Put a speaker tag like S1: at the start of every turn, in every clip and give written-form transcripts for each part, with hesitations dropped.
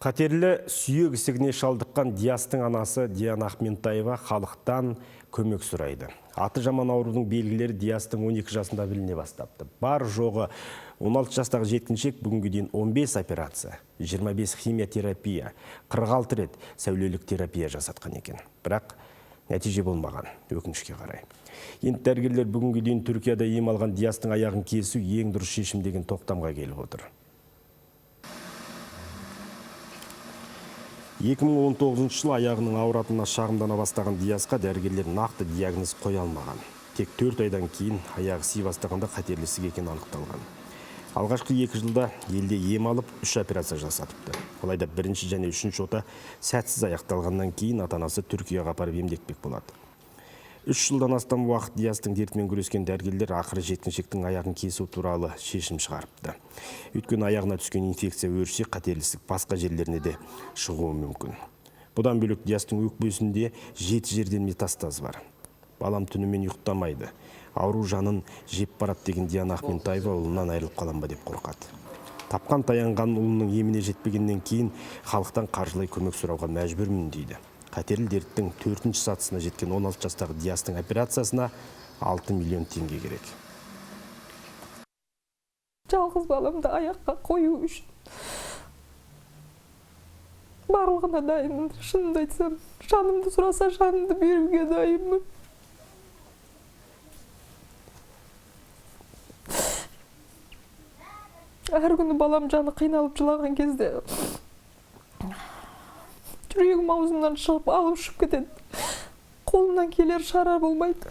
S1: Қатерлі сүйек ісігіне шалдыққан Диастың анасы Диана Ахментаева халықтан көмек сұрайды. Аты жаман аурудың белгілері Диастың 12 жасында біліне бастапты. Бар жоғы 16 жастағы жеткіншек бүгінгі дейін 15 операция, 25 химиотерапия, 46 рет сәулелік терапия жасатқан екен. Бірақ нәтиже болмаған, өкінішке қарай. Енді дәрігерлер бүгінгі дейін Түркияда ем алған Диастың аяғын кесу ең дұрыс шешім деген тоқтамға келіп отыр. 2019 жылы аяғының ауыратынына шағымдана бастаған Диасқа дәрігерлер нақты диагноз қоя алмаған. Тек 4 айдан кейін аяғы сый бастағанда қатерлі ісік екені анықталған. Алғашқы 2 жылда елде ем алып 3 операция жасатыпты. Алайда бірінші және үшінші ота сәтсіз аяқталғаннан кейін ата-анасы Түркияға апарып емдетпек болады. 3 жылдан астам уақыт Диастың дертімен күрескен дәрігерлер ақыры жеткіншектің аяғын кесу туралы шешім шығарыпты. Өйткені аяғына түскен инфекция өршсе, қатерлі ісік басқа жерлеріне де шығуы мүмкін. Бұдан бөлек Диастың өкпесінде 7 жерден метастаз бар. Балам түнімен ұйықтамайды. Ауру жанын жеп барады деген Диана Ахментаева ұлынан айырылып қалам ба деп қорқады. Тапқан таянған ұлының еміне жетпегеннен кейін халықтан қаржылай көмек сұрауға мәжбүрмін дейді. Қатерлі дерттің 4-ші сатысына жеткен 16 жастағы Диастың операциясына 6 миллион теңге керек.
S2: Жалғыз баламды аяққа қою үшін барлығына дайынмын. Шынымды айтсам, жанымды сұраса, жанымды беруге дайынмын. Әр күні балам жаны қиналып жылаған кезде жүрегім аузымнан шығып, алып ұшып кетеді. Қолымнан келер шара болмайды.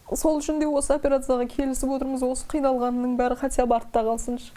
S2: Сол үшін де осы операцияға келісіп отырмыз. Осы қиналғанның бәрі хотя бы артта қалсыншы.